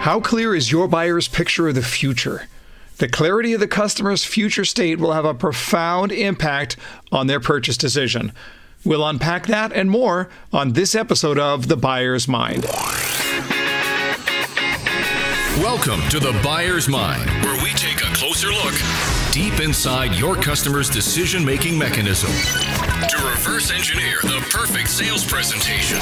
How clear is your buyer's picture of the future? The clarity of the customer's future state will have a profound impact on their purchase decision. We'll unpack that and more on this episode of The Buyer's Mind. Welcome to The Buyer's Mind, where we take a closer look deep inside your customer's decision-making mechanism to reverse engineer the perfect sales presentation.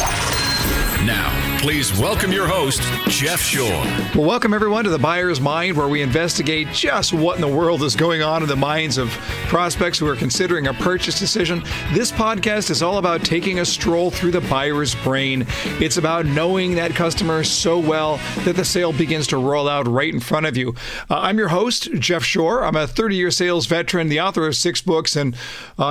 Now, please welcome your host, Jeff Shore. Well, welcome everyone to The Buyer's Mind, where we investigate just what in the world is going on in the minds of prospects who are considering a purchase decision. This podcast is all about taking a stroll through the buyer's brain. It's about knowing that customer so well that the sale begins to roll out right in front of you. I'm your host, Jeff Shore. I'm a 30-year sales veteran, the author of 6 books, and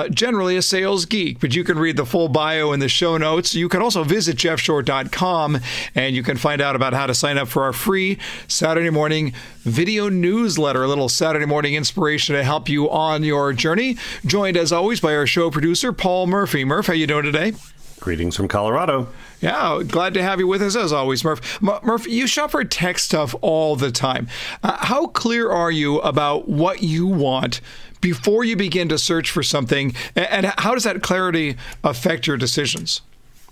generally a sales geek. But you can read the full bio in the show notes. You can also visit jeffshore.com, and you can find out about how to sign up for our free Saturday morning video newsletter, a little Saturday morning inspiration to help you on your journey. Joined, as always, by our show producer, Paul Murphy. Murph, how you doing today? Greetings from Colorado. Yeah, glad to have you with us as always, Murph. Murph, you shop for tech stuff all the time. How clear are you about what you want before you begin to search for something, and how does that clarity affect your decisions?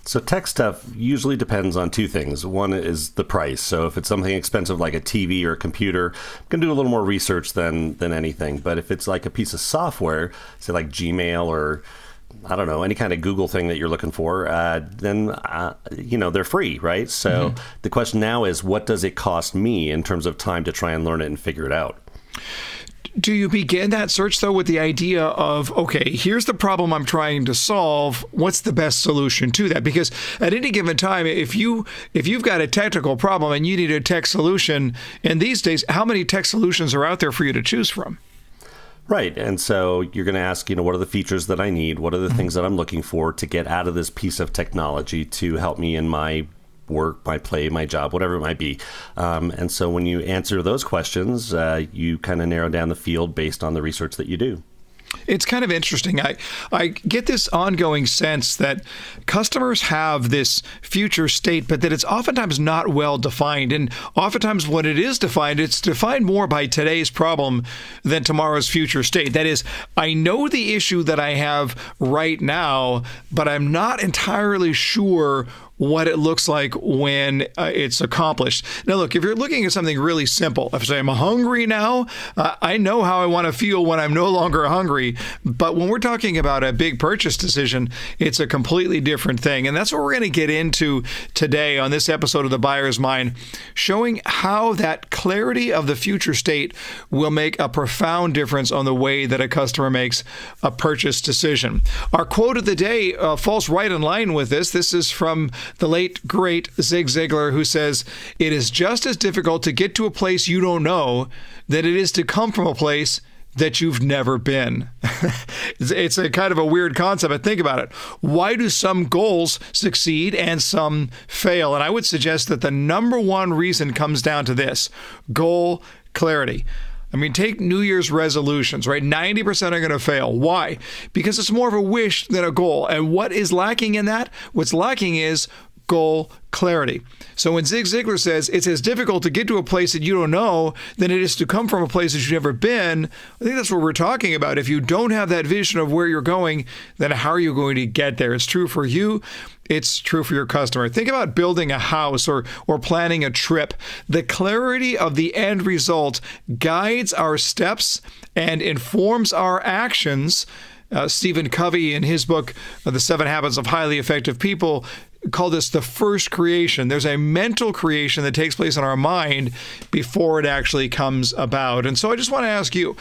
So tech stuff usually depends on 2 things. One is the price. So if it's something expensive like a TV or a computer, I'm going to do a little more research than anything. But if it's like a piece of software, say like Gmail or I don't know, any kind of Google thing that you're looking for, then, they're free, right? So The question now is, what does it cost me in terms of time to try and learn it and figure it out? Do you begin that search, though, with the idea of, okay, here's the problem I'm trying to solve. What's the best solution to that? Because at any given time, if you've got a technical problem and you need a tech solution, and these days, how many tech solutions are out there for you to choose from? Right. And so you're going to ask, what are the features that I need? What are the things that I'm looking for to get out of this piece of technology to help me in my work, my play, my job, whatever it might be. And so when you answer those questions, you kind of narrow down the field based on the research that you do. It's kind of interesting. I get this ongoing sense that customers have this future state, but that it's oftentimes not well defined. And oftentimes when it is defined, it's defined more by today's problem than tomorrow's future state. That is, I know the issue that I have right now, but I'm not entirely sure what it looks like when it's accomplished. Now, look, if you're looking at something really simple, if I say I'm hungry now, I know how I want to feel when I'm no longer hungry. But when we're talking about a big purchase decision, it's a completely different thing. And that's what we're going to get into today on this episode of The Buyer's Mind, showing how that clarity of the future state will make a profound difference on the way that a customer makes a purchase decision. Our quote of the day falls right in line with this. This is from the late, great Zig Ziglar, who says, "It is just as difficult to get to a place you don't know than it is to come from a place that you've never been." It's a kind of a weird concept, but think about it. Why do some goals succeed and some fail? And I would suggest that the number one reason comes down to this: goal clarity. I mean, take New Year's resolutions, right? 90% are going to fail. Why? Because it's more of a wish than a goal. And what is lacking in that? What's lacking is goal clarity. So when Zig Ziglar says it's as difficult to get to a place that you don't know than it is to come from a place that you've never been, I think that's what we're talking about. If you don't have that vision of where you're going, then how are you going to get there? It's true for you. It's true for your customer. Think about building a house or planning a trip. The clarity of the end result guides our steps and informs our actions. Stephen Covey, in his book, The 7 Habits of Highly Effective People, called this the first creation. There's a mental creation that takes place in our mind before it actually comes about. And so I just want to ask you,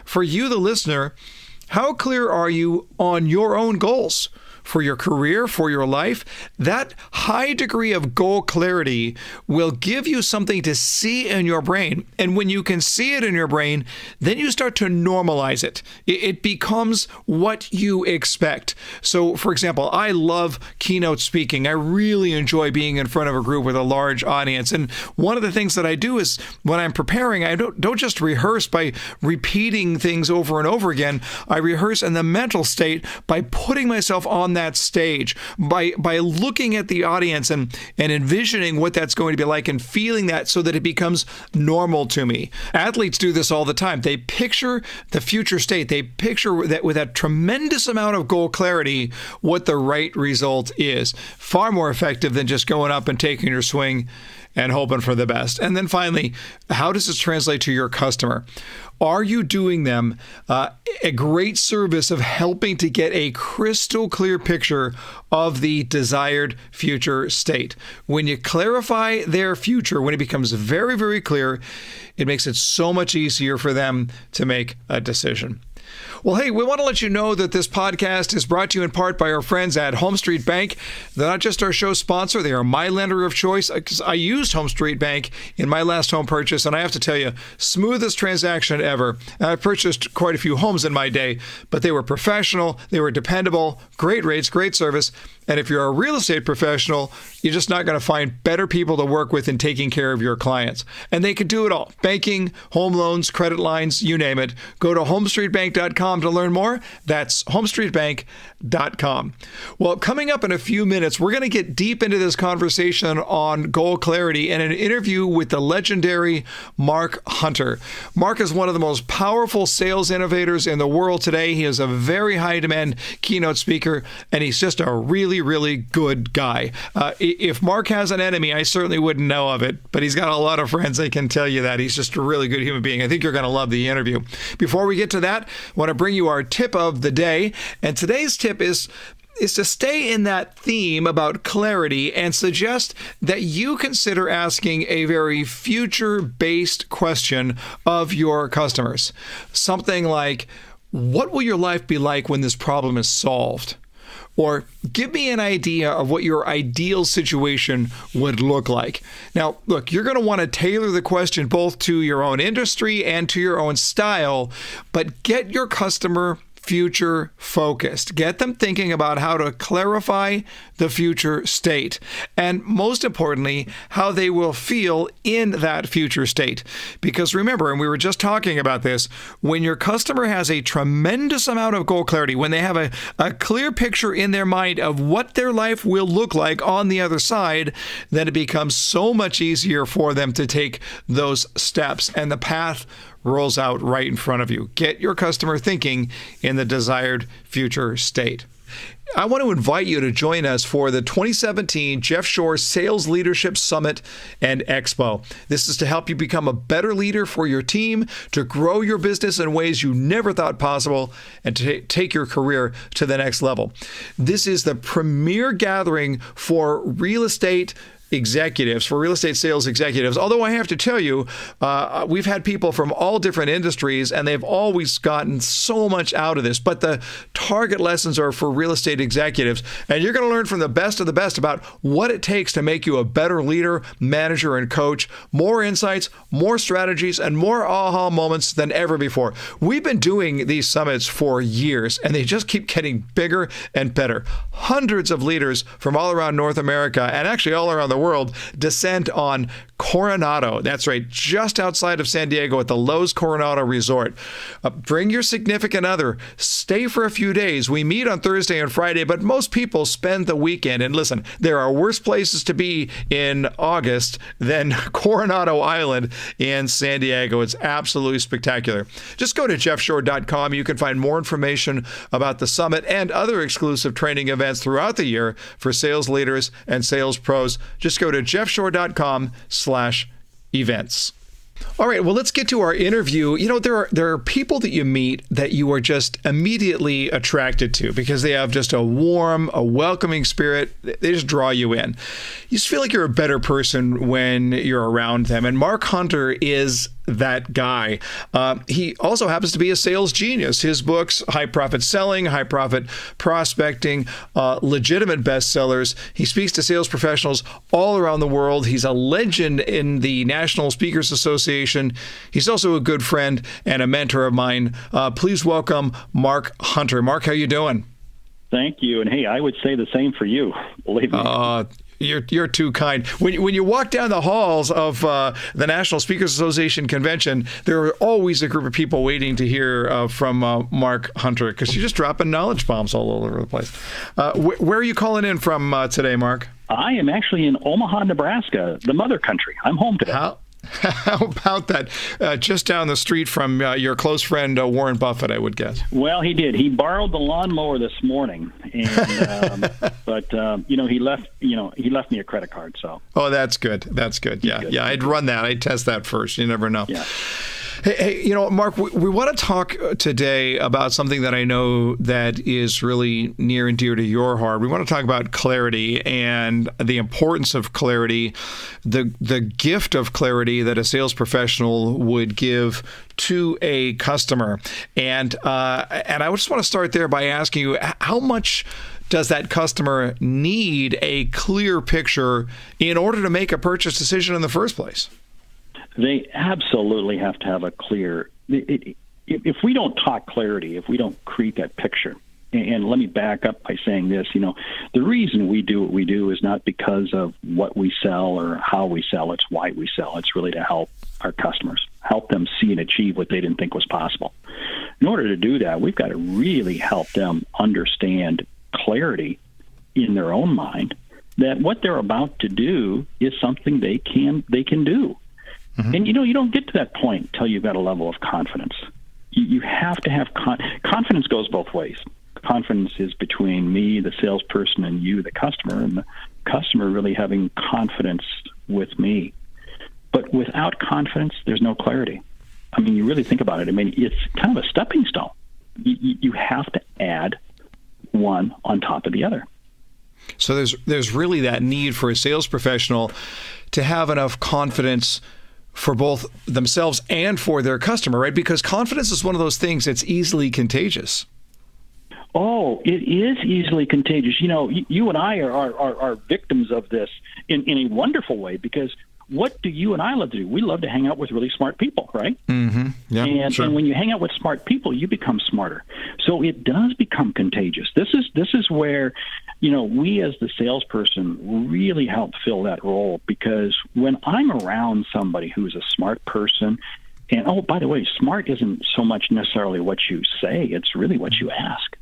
for you, the listener, how clear are you on your own goals? For your career, for your life, that high degree of goal clarity will give you something to see in your brain. And when you can see it in your brain, then you start to normalize it. It becomes what you expect. So, for example, I love keynote speaking. I really enjoy being in front of a group with a large audience. And one of the things that I do is when I'm preparing, I don't just rehearse by repeating things over and over again. I rehearse in the mental state by putting myself on on that stage, by looking at the audience and envisioning what that's going to be like and feeling that so that it becomes normal to me. Athletes do this all the time. They picture the future state. They picture that with that tremendous amount of goal clarity, what the right result is. Far more effective than just going up and taking your swing and hoping for the best. And then finally, how does this translate to your customer? Are you doing them a great service of helping to get a crystal clear picture of the desired future state? When you clarify their future, when it becomes very, very clear, it makes it so much easier for them to make a decision. Well, hey, we want to let you know that this podcast is brought to you in part by our friends at Home Street Bank. They're not just our show sponsor, they are my lender of choice, because I used Home Street Bank in my last home purchase, and I have to tell you, smoothest transaction ever. I've purchased quite a few homes in my day, but they were professional, they were dependable, great rates, great service. And if you're a real estate professional, you're just not going to find better people to work with in taking care of your clients. And they can do it all. Banking, home loans, credit lines, you name it. Go to homestreetbank.com to learn more. That's homestreetbank.com. Well, coming up in a few minutes, we're going to get deep into this conversation on goal clarity and an interview with the legendary Mark Hunter. Mark is one of the most powerful sales innovators in the world today. He is a very high demand keynote speaker, and he's just a really good guy. If Mark has an enemy, I certainly wouldn't know of it, but he's got a lot of friends. I can tell you that. He's just a really good human being. I think you're going to love the interview. Before we get to that, I want to bring you our tip of the day. And today's tip is to stay in that theme about clarity and suggest that you consider asking a very future-based question of your customers. Something like, what will your life be like when this problem is solved? Or give me an idea of what your ideal situation would look like. Now, look, you're going to want to tailor the question both to your own industry and to your own style, but get your customer future focused. Get them thinking about how to clarify the future state, and most importantly, how they will feel in that future state. Because remember, and we were just talking about this, when your customer has a tremendous amount of goal clarity, when they have a clear picture in their mind of what their life will look like on the other side, then it becomes so much easier for them to take those steps, and the path rolls out right in front of you. Get your customer thinking in the desired future state. I want to invite you to join us for the 2017 Jeff Shore Sales Leadership Summit and Expo. This is to help you become a better leader for your team, to grow your business in ways you never thought possible, and to take your career to the next level. This is the premier gathering for real estate executives, for real estate sales executives. Although I have to tell you, we've had people from all different industries, and they've always gotten so much out of this. But the target lessons are for real estate executives, and you're going to learn from the best of the best about what it takes to make you a better leader, manager, and coach. More insights, more strategies, and more aha moments than ever before. We've been doing these summits for years, and they just keep getting bigger and better. Hundreds of leaders from all around North America, and actually all around the world, descend on Coronado. That's right, just outside of San Diego at the Lowe's Coronado Resort. Bring your significant other. Stay for a few days. We meet on Thursday and Friday, but most people spend the weekend. And listen, there are worse places to be in August than Coronado Island in San Diego. It's absolutely spectacular. Just go to jeffshore.com. You can find more information about the summit and other exclusive training events throughout the year for sales leaders and sales pros. Just go to jeffshore.com/events. All right, well, let's get to our interview. You know, there are people that you meet that you are just immediately attracted to because they have just a warm, a welcoming spirit. They just draw you in. You just feel like you're a better person when you're around them. And Mark Hunter is that guy. He also happens to be a sales genius. His books, High Profit Selling, High Profit Prospecting, legitimate bestsellers. He speaks to sales professionals all around the world. He's a legend in the National Speakers Association. He's also a good friend and a mentor of mine. Please welcome Mark Hunter. Mark, how you doing? Thank you. And hey, I would say the same for you, believe me. You're too kind. When you walk down the halls of the National Speakers Association convention, there are always a group of people waiting to hear from Mark Hunter, because you're just dropping knowledge bombs all over the place. Where are you calling in from today, Mark? I am actually in Omaha, Nebraska, the mother country. I'm home today. How about that? Just down the street from your close friend Warren Buffett, I would guess. Well, he did. He borrowed the lawnmower this morning, and but he left me a credit card. So. Oh, that's good. That's good. Yeah, good. Yeah. I'd run that. I'd test that first. You never know. Yeah. Hey, Mark, we want to talk today about something that I know that is really near and dear to your heart. We want to talk about clarity and the importance of clarity, the gift of clarity that a sales professional would give to a customer. And I just want to start there by asking you, how much does that customer need a clear picture in order to make a purchase decision in the first place? They absolutely have to have a clear. If we don't talk clarity, if we don't create that picture, and let me back up by saying this, the reason we do what we do is not because of what we sell or how we sell. It's why we sell. It's really to help our customers, help them see and achieve what they didn't think was possible. In order to do that, we've got to really help them understand clarity in their own mind that what they're about to do is something they can do. Mm-hmm. And you don't get to that point until you've got a level of confidence. You have to have confidence. Goes both ways. Confidence is between me, the salesperson, and you, the customer, and the customer really having confidence with me. But without confidence, there's no clarity. I mean, you really think about it. I mean, it's kind of a stepping stone. You have to add one on top of the other. So there's really that need for a sales professional to have enough confidence for both themselves and for their customer, right? Because confidence is one of those things that's easily contagious. Oh, it is easily contagious. You and I are victims of this in a wonderful way, because what do you and I love to do? We love to hang out with really smart people, right? Mm-hmm. Yeah, and when you hang out with smart people, you become smarter. So it does become contagious. This is where, we as the salesperson really help fill that role, because when I'm around somebody who's a smart person, and oh, by the way, smart isn't so much necessarily what you say, it's really what you ask.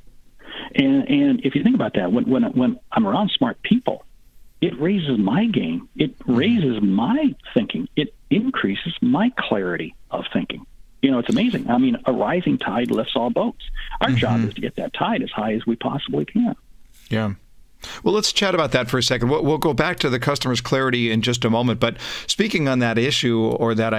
And if you think about that, when I'm around smart people, it raises my game. It raises my thinking. It increases my clarity of thinking. It's amazing. I mean, a rising tide lifts all boats. Our job is to get that tide as high as we possibly can. Yeah. Well, let's chat about that for a second. We'll go back to the customer's clarity in just a moment. But speaking on that issue, or that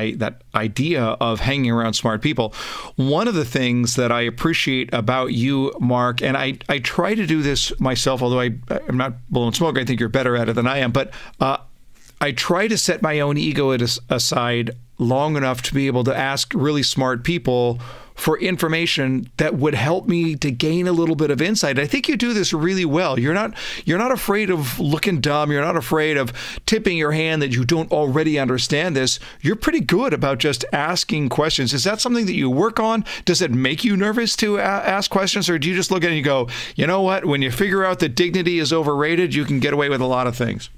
idea of hanging around smart people, one of the things that I appreciate about you, Mark, and I try to do this myself, although I'm not blowing smoke. I think you're better at it than I am. But I try to set my own ego aside long enough to be able to ask really smart people for information that would help me to gain a little bit of insight. I think you do this really well. You're not afraid of looking dumb. You're not afraid of tipping your hand that you don't already understand this. You're pretty good about just asking questions. Is that something that you work on? Does it make you nervous to ask questions, or do you just look at it and you go, you know what? When you figure out that dignity is overrated, you can get away with a lot of things.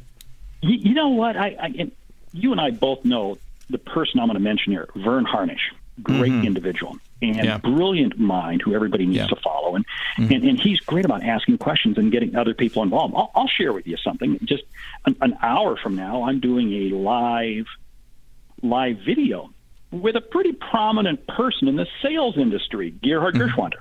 You know what? You and I both know the person I'm going to mention here, Vern Harnish. Great individual and brilliant mind who everybody needs to follow. And he's great about asking questions and getting other people involved. I'll share with you something. Just an hour from now, I'm doing a live video with a pretty prominent person in the sales industry, Gerhard Gershwander.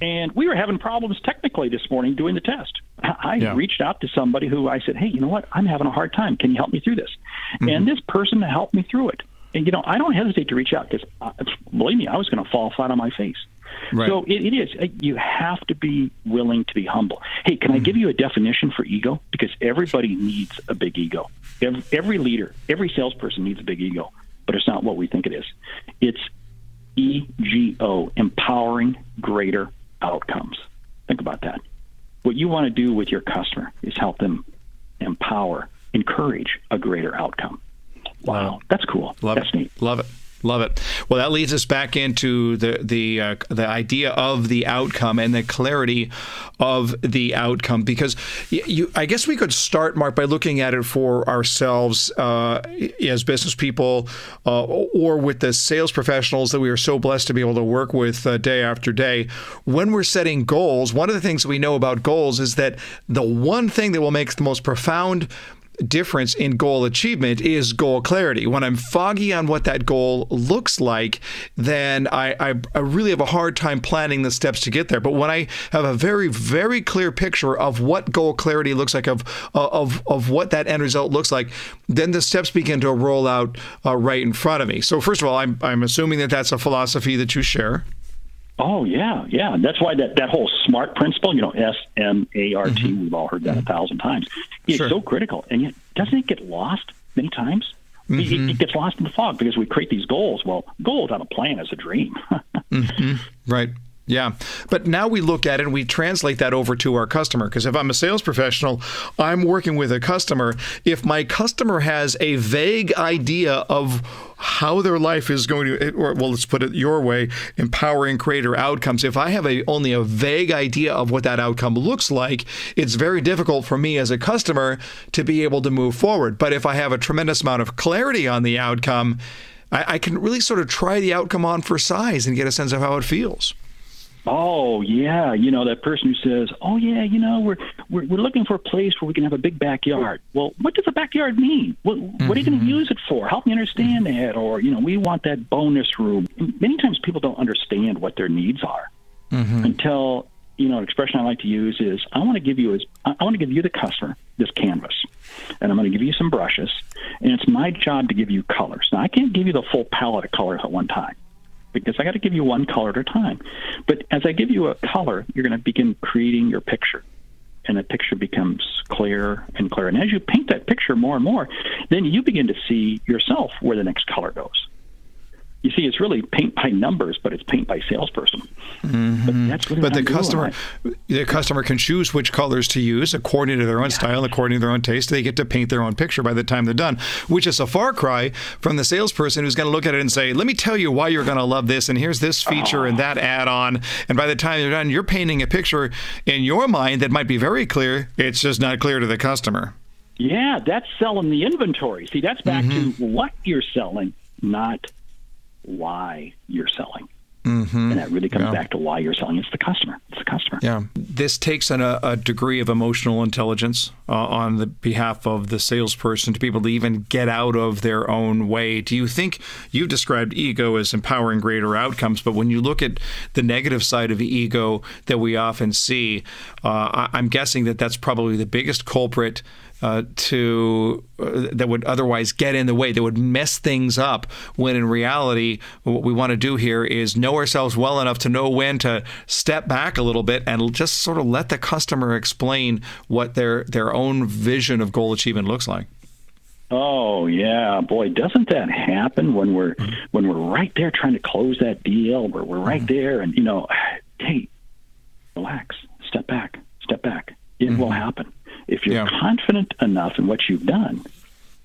And we were having problems technically this morning doing the test. I reached out to somebody who I said, hey, you know what? I'm having a hard time. Can you help me through this? And this person helped me through it. And, I don't hesitate to reach out, because, believe me, I was going to fall flat on my face. Right. So it is. You have to be willing to be humble. Hey, can I give you a definition for ego? Because everybody needs a big ego. Every leader, every salesperson needs a big ego, but it's not what we think it is. It's EGO, empowering greater outcomes. Think about that. What you want to do with your customer is help them encourage a greater outcome. Wow, that's cool. That's neat. Love it. Love it. Well, that leads us back into the idea of the outcome and the clarity of the outcome, because I guess we could start, Mark, by looking at it for ourselves as business people or with the sales professionals that we are so blessed to be able to work with day after day. When we're setting goals, one of the things that we know about goals is that the one thing that will make the most profound difference in goal achievement is goal clarity. When I'm foggy on what that goal looks like, then I really have a hard time planning the steps to get there. But when I have a very, very clear picture of what goal clarity looks like, of what that end result looks like, then the steps begin to roll out right in front of me. So first of all, I'm assuming that that's a philosophy that you share. Oh, yeah. That's why that whole SMART principle, SMART, we've all heard that 1,000 times. It's so critical. And yet, doesn't it get lost many times? It gets lost in the fog because we create these goals. Well, goals on a plan is a dream. Right. Yeah. But now we look at it and we translate that over to our customer. Because if I'm a sales professional, I'm working with a customer. If my customer has a vague idea of how their life is going to, or well, let's put it your way, empowering greater outcomes. If I have only a vague idea of what that outcome looks like, it's very difficult for me as a customer to be able to move forward. But if I have a tremendous amount of clarity on the outcome, I can really sort of try the outcome on for size and get a sense of how it feels. Oh, yeah. That person who says, oh, yeah, we're looking for a place where we can have a big backyard. Well, what does a backyard mean? What are you going to use it for? Help me understand that. Or, we want that bonus room. Many times people don't understand what their needs are until, an expression I like to use is, I want to give you the customer this canvas, and I'm going to give you some brushes, and it's my job to give you colors. Now, I can't give you the full palette of colors at one time, because I got to give you one color at a time. But as I give you a color, you're going to begin creating your picture. And the picture becomes clearer and clearer. And as you paint that picture more and more, then you begin to see yourself where the next color goes. You see, it's really paint by numbers, but it's paint by salesperson. But that's really the customer can choose which colors to use according to their own style, according to their own taste. They get to paint their own picture by the time they're done, which is a far cry from the salesperson who's going to look at it and say, let me tell you why you're going to love this, and here's this feature and that add-on. And by the time you're done, you're painting a picture in your mind that might be very clear. It's just not clear to the customer. Yeah, that's selling the inventory. See, that's back to what you're selling, not why you're selling. And that really comes back to why you're selling. It's the customer. Yeah. This takes a degree of emotional intelligence on the behalf of the salesperson to be able to even get out of their own way. Do you think you've described ego as empowering greater outcomes, but when you look at the negative side of ego that we often see, I'm guessing that that's probably the biggest culprit that would otherwise get in the way, that would mess things up, when in reality, what we want to do here is know ourselves well enough to know when to step back a little bit and just sort of let the customer explain what their own vision of goal achievement looks like. Oh, yeah. Boy, doesn't that happen when we're right there trying to close that deal, where we're right there and, hey, relax, step back. It will happen. If you're confident enough in what you've done,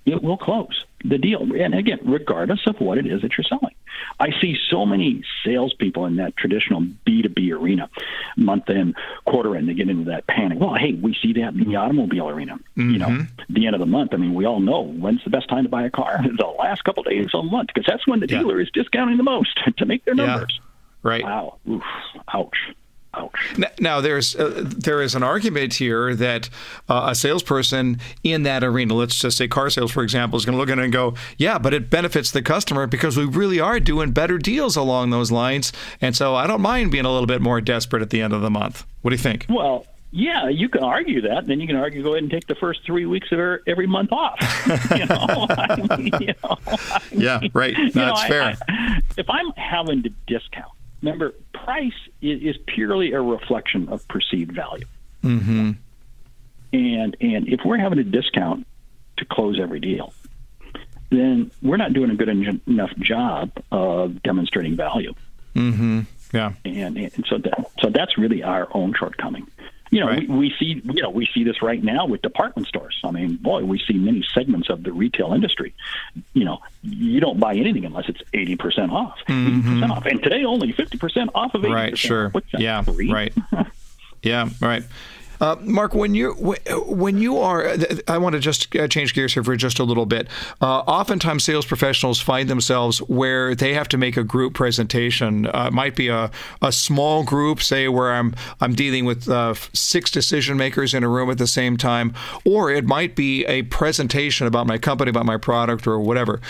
it will close the deal. And again, regardless of what it is that you're selling. I see so many salespeople in that traditional B2B arena, month end, quarter end, they get into that panic. Well, hey, we see that in the automobile arena. The end of the month. I mean, we all know when's the best time to buy a car? The last couple of days of the month, because that's when the dealer is discounting the most to make their numbers. Right. Wow. Oof. Ouch. Now, there is an argument here that a salesperson in that arena, let's just say car sales, for example, is going to look at it and go, yeah, but it benefits the customer because we really are doing better deals along those lines. And so I don't mind being a little bit more desperate at the end of the month. What do you think? Well, yeah, you can argue that. Then you can argue, go ahead and take the first 3 weeks of every month off. Yeah, right. That's fair. If I'm having to discount, remember, price is purely a reflection of perceived value. And if we're having a discount to close every deal, then we're not doing a good enough job of demonstrating value. Yeah. And so that's really our own shortcoming. We see this right now with department stores. I mean, boy, we see many segments of the retail industry. You don't buy anything unless it's 80% off. 80% off, and today only 50% off of 80%. Right. Sure. What's that, yeah. free? Right. Yeah. Right. Mark, when you are, I want to just change gears here for just a little bit. Oftentimes, sales professionals find themselves where they have to make a group presentation. It might be a small group, say where I'm dealing with 6 decision makers in a room at the same time, or it might be a presentation about my company, about my product, or whatever.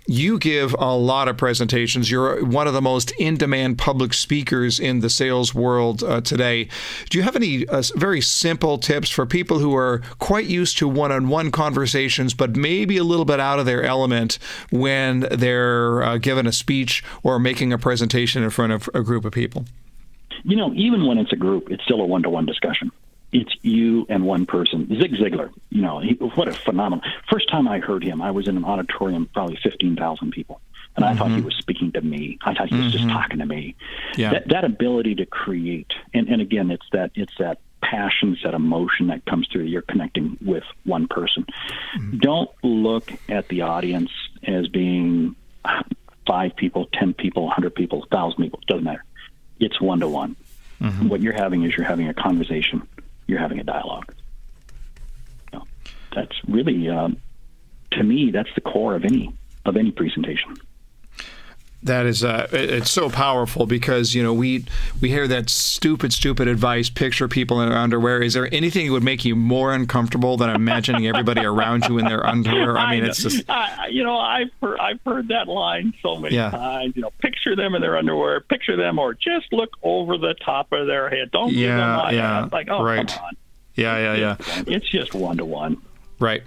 You give a lot of presentations. You're one of the most in-demand public speakers in the sales world today. Do you have any very simple tips for people who are quite used to one-on-one conversations, but maybe a little bit out of their element when they're given a speech or making a presentation in front of a group of people? Even when it's a group, it's still a one-to-one discussion. It's you and one person. Zig Ziglar, what a phenomenal. First time I heard him, I was in an auditorium, probably 15,000 people. And I thought he was speaking to me. I thought he was just talking to me. Yeah. That ability to create, and again, it's that passion, it's that emotion that comes through. You're connecting with one person. Don't look at the audience as being 5 people, 10 people, 100 people, 1,000 people. It doesn't matter. It's one-to-one. What you're having a conversation. You're having a dialogue. That's really, to me, that's the core of any presentation. That is, it's so powerful because, we hear that stupid advice, picture people in their underwear. Is there anything that would make you more uncomfortable than imagining everybody around you in their underwear? I mean, it's just... I've heard that line so many times. Picture them in their underwear, picture them, or just look over the top of their head. Don't give them my hand. Like, come on. Yeah. It's just one-to-one. Right.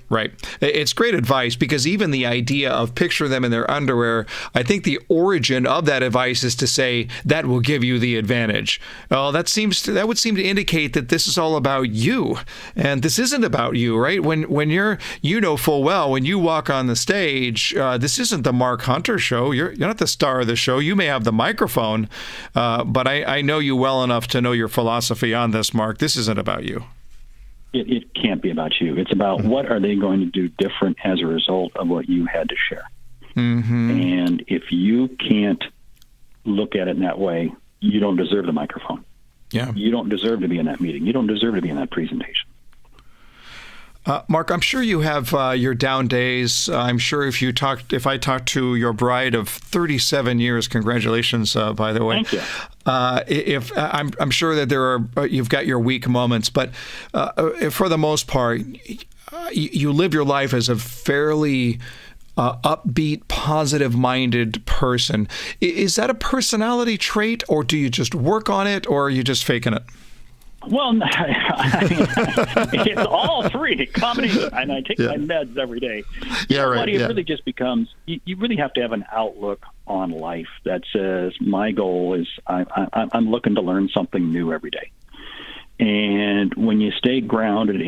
It's great advice because even the idea of picture them in their underwear, I think the origin of that advice is to say that will give you the advantage. Well, that would seem to indicate that this is all about you, and this isn't about you, right? When you're, full well, when you walk on the stage, this isn't the Mark Hunter show. You're not the star of the show. You may have the microphone, but I know you well enough to know your philosophy on this, Mark. This isn't about you. It can't be about you. It's about what are they going to do different as a result of what you had to share. And if you can't look at it in that way, you don't deserve the microphone. Yeah. You don't deserve to be in that meeting. You don't deserve to be in that presentation. Mark, I'm sure you have your down days. I'm sure if I talked to your bride of 37 years, congratulations, by the way. Thank you. I'm sure that you've got your weak moments, but for the most part, you live your life as a fairly upbeat, positive-minded person. Is that a personality trait, or do you just work on it, or are you just faking it? Well, it's all 3 combination, and I take my meds every day. It really just becomes you really have to have an outlook on life that says my goal is I'm looking to learn something new every day. And when you stay grounded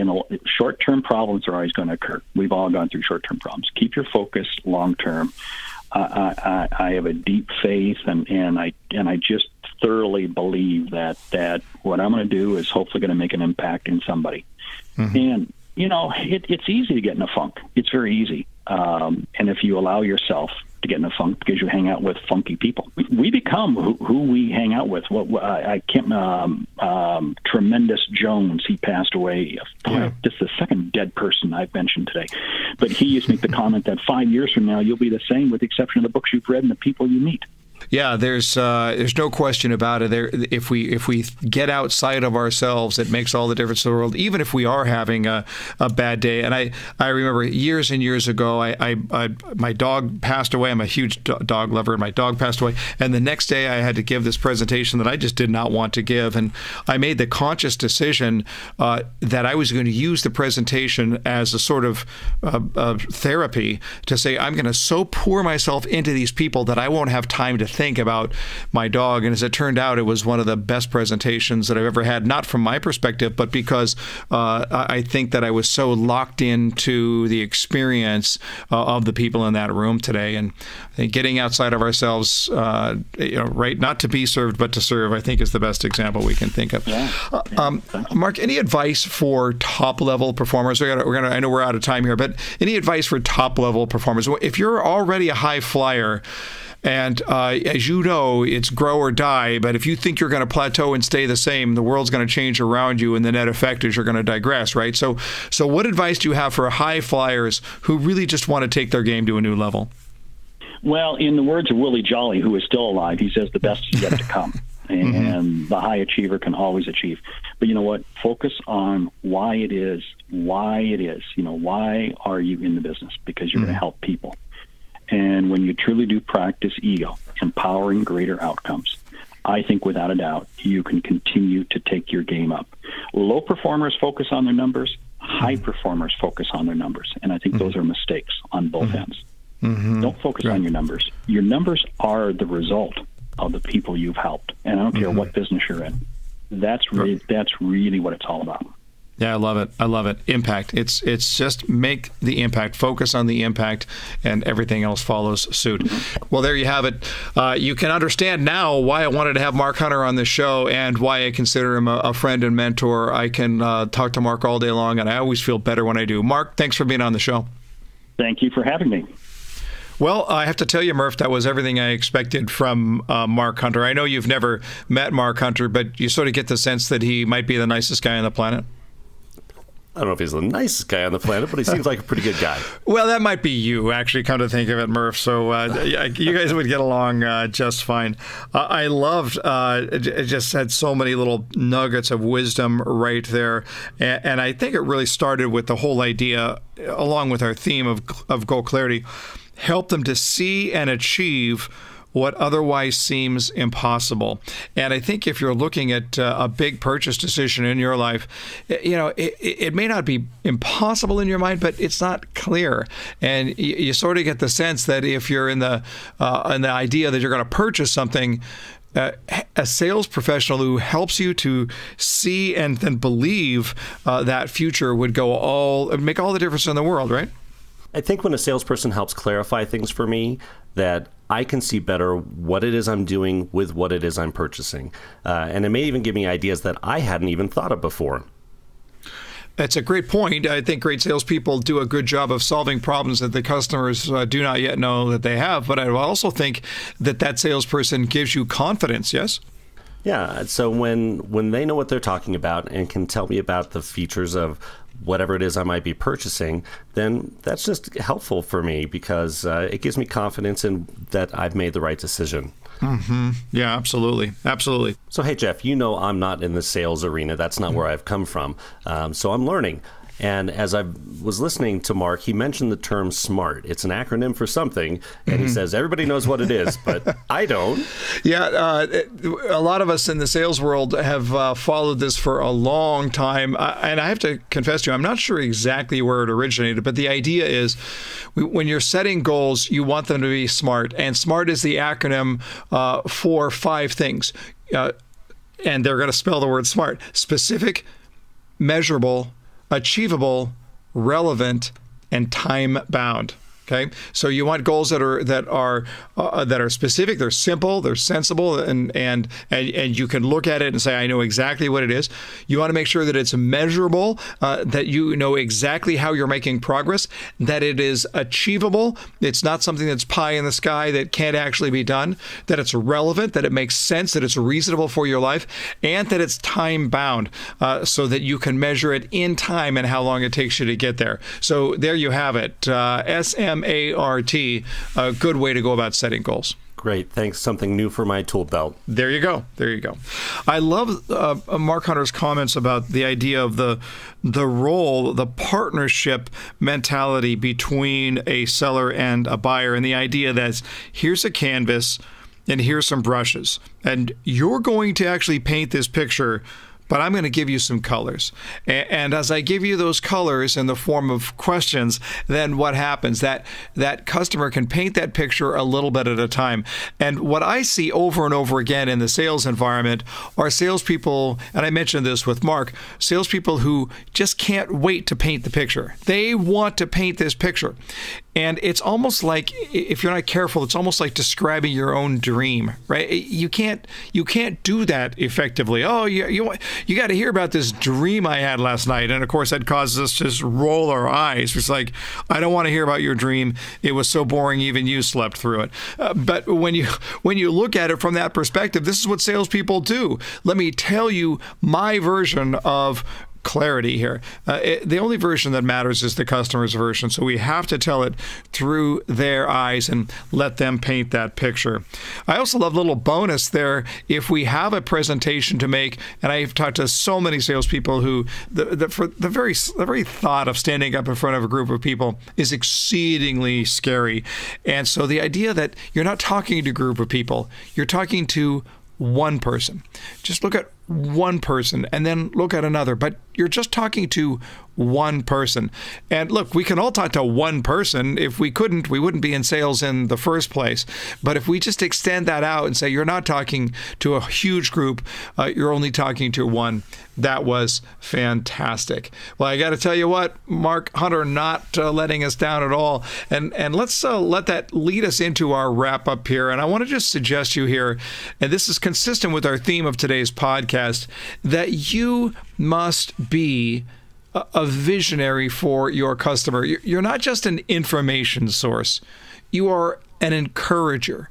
short-term problems are always going to occur. We've all gone through short-term problems. Keep your focus long-term. I have a deep faith, and I just thoroughly believe that what I'm going to do is hopefully going to make an impact in somebody. And it's easy to get in a funk. It's very easy. And if you allow yourself to get in a funk because you hang out with funky people, we become who we hang out with. Tremendous Jones, he passed away. This is the second dead person I've mentioned today. But he used to make the comment that 5 years from now, you'll be the same with the exception of the books you've read and the people you meet. Yeah, there's no question about it. If we get outside of ourselves, it makes all the difference in the world. Even if we are having a bad day. And I remember years and years ago, my dog passed away. I'm a huge dog lover, and my dog passed away. And the next day, I had to give this presentation that I just did not want to give. And I made the conscious decision that I was going to use the presentation as a sort of therapy to say I'm going to so pour myself into these people that I won't have time to think about my dog. And as it turned out, it was one of the best presentations that I've ever had, not from my perspective, but because I think that I was so locked into the experience of the people in that room today. And I think getting outside of ourselves, right, not to be served, but to serve, I think is the best example we can think of. Mark, any advice for top-level performers? I know we're out of time here, but any advice for top-level performers? If you're already a high flyer, and as you know, it's grow or die, but if you think you're going to plateau and stay the same, the world's going to change around you, and the net effect is you're going to digress, right? So what advice do you have for high flyers who really just want to take their game to a new level? Well, in the words of Willie Jolly, who is still alive, he says the best is yet to come. And the high achiever can always achieve. But you know what? Focus on why it is. Why are you in the business? Because you're going to help people. And when you truly do practice ego, empowering greater outcomes, I think without a doubt, you can continue to take your game up. Low performers focus on their numbers. High performers focus on their numbers. And I think those are mistakes on both ends. Don't focus on your numbers. Your numbers are the result of the people you've helped. And I don't care what business you're in. That's really what it's all about. Yeah, I love it. I love it. Impact. It's just make the impact, focus on the impact, and everything else follows suit. Well, there you have it. You can understand now why I wanted to have Mark Hunter on the show and why I consider him a friend and mentor. I can talk to Mark all day long, and I always feel better when I do. Mark, thanks for being on the show. Thank you for having me. Well, I have to tell you, Murph, that was everything I expected from Mark Hunter. I know you've never met Mark Hunter, but you sort of get the sense that he might be the nicest guy on the planet. I don't know if he's the nicest guy on the planet, but he seems like a pretty good guy. Well, that might be you, actually, come to think of it, Murph. So you guys would get along just fine. I loved, it just had so many little nuggets of wisdom right there. And I think it really started with the whole idea, along with our theme of goal clarity, help them to see and achieve what otherwise seems impossible. And I think if you're looking at a big purchase decision in your life, it may not be impossible in your mind, but it's not clear. And you sort of get the sense that if you're in the idea that you're going to purchase something, a sales professional who helps you to see and then believe that future would make all the difference in the world, right? I think when a salesperson helps clarify things for me, that I can see better what it is I'm doing with what it is I'm purchasing. And it may even give me ideas that I hadn't even thought of before. That's a great point. I think great salespeople do a good job of solving problems that the customers do not yet know that they have. But I also think that salesperson gives you confidence, yes? Yeah. So when they know what they're talking about and can tell me about the features of whatever it is I might be purchasing, then that's just helpful for me because it gives me confidence in that I've made the right decision. Mm-hmm. Yeah, absolutely. Absolutely. So, hey, Jeff, I'm not in the sales arena. That's not where I've come from. So I'm learning. And as I was listening to Mark, he mentioned the term SMART. It's an acronym for something, and he says everybody knows what it is, but I don't. Yeah, a lot of us in the sales world have followed this for a long time, and I have to confess to you, I'm not sure exactly where it originated, but the idea is when you're setting goals, you want them to be SMART, and SMART is the acronym for 5 things, and they're going to spell the word SMART: specific, measurable, achievable, relevant, and time-bound. Okay, so you want goals that are specific, they're simple, they're sensible, and you can look at it and say, I know exactly what it is. You want to make sure that it's measurable, that you know exactly how you're making progress, that it is achievable. It's not something that's pie in the sky that can't actually be done. That it's relevant, that it makes sense, that it's reasonable for your life, and that it's time-bound, so that you can measure it in time and how long it takes you to get there. So there you have it. SMART, a good way to go about setting goals. Great. Thanks. Something new for my tool belt. There you go. There you go. I love Mark Hunter's comments about the idea of the role, the partnership mentality between a seller and a buyer, and the idea that here's a canvas and here's some brushes, and you're going to actually paint this picture but I'm going to give you some colors. And as I give you those colors in the form of questions, then what happens? That customer can paint that picture a little bit at a time. And what I see over and over again in the sales environment are salespeople, and I mentioned this with Mark, salespeople who just can't wait to paint the picture. They want to paint this picture. And it's almost like, if you're not careful, it's almost like describing your own dream, right? You can't do that effectively. Oh, you got to hear about this dream I had last night. And of course, that causes us to just roll our eyes. It's like, I don't want to hear about your dream. It was so boring, even you slept through it. But when you look at it from that perspective, this is what salespeople do. Let me tell you my version of clarity here. The only version that matters is the customer's version, so we have to tell it through their eyes and let them paint that picture. I also love a little bonus there. If we have a presentation to make, and I've talked to so many salespeople who the very thought of standing up in front of a group of people is exceedingly scary. And so the idea that you're not talking to a group of people, you're talking to one person. Just look at one person and then look at another, but you're just talking to one person. And look, we can all talk to one person. If we couldn't, we wouldn't be in sales in the first place. But if we just extend that out and say you're not talking to a huge group, you're only talking to one, that was fantastic. Well, I got to tell you what, Mark Hunter not letting us down at all. And let's let that lead us into our wrap up here. And I want to just suggest you here, and this is consistent with our theme of today's podcast, that you must be a visionary for your customer. You're not just an information source. You are an encourager.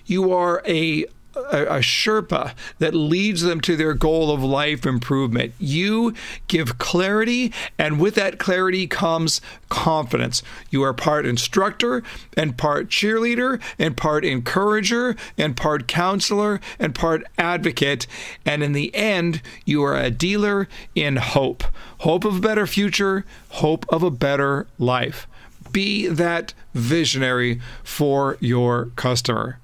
You are a Sherpa that leads them to their goal of life improvement. You give clarity, and with that clarity comes confidence. You are part instructor and part cheerleader and part encourager and part counselor and part advocate. And in the end, you are a dealer in hope. Hope of a better future, hope of a better life. Be that visionary for your customer.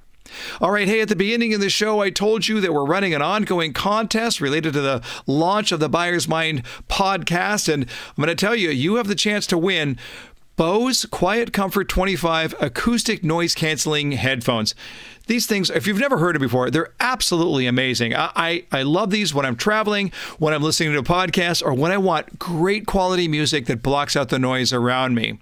All right, hey, at the beginning of the show, I told you that we're running an ongoing contest related to the launch of the Buyer's Mind podcast, and I'm going to tell you, you have the chance to win Bose Quiet Comfort 25 acoustic noise canceling headphones. These things, if you've never heard it before, they're absolutely amazing. I love these when I'm traveling, when I'm listening to a podcast, or when I want great quality music that blocks out the noise around me.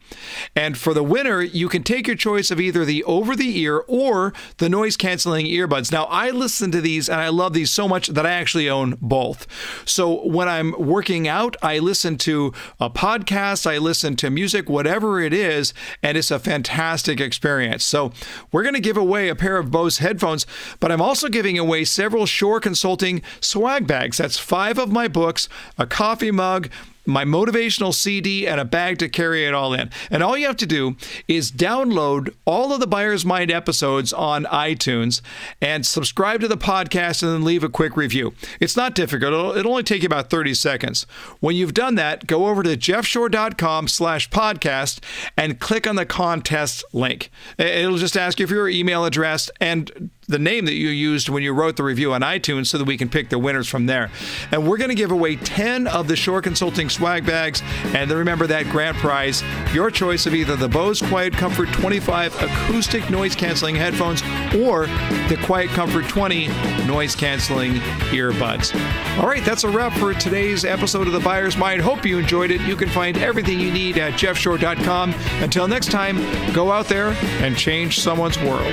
And for the winner, you can take your choice of either the over-the-ear or the noise-canceling earbuds. Now, I listen to these, and I love these so much that I actually own both. So when I'm working out, I listen to a podcast, I listen to music, whatever it is, and it's a fantastic experience. So we're going to give away a pair of Bose headphones, but I'm also giving away several Shore Consulting swag bags. That's 5 of my books, a coffee mug, my motivational CD, and a bag to carry it all in. And all you have to do is download all of the Buyer's Mind episodes on iTunes and subscribe to the podcast and then leave a quick review. It's not difficult. It'll only take you about 30 seconds. When you've done that, go over to jeffshore.com/podcast and click on the contest link. It'll just ask you for your email address and the name that you used when you wrote the review on iTunes so that we can pick the winners from there. And we're going to give away 10 of the Shore Consulting swag bags. And then remember that grand prize, your choice of either the Bose Quiet Comfort 25 acoustic noise canceling headphones or the Quiet Comfort 20 noise canceling earbuds. All right, that's a wrap for today's episode of The Buyer's Mind. Hope you enjoyed it. You can find everything you need at jeffshore.com. Until next time, go out there and change someone's world.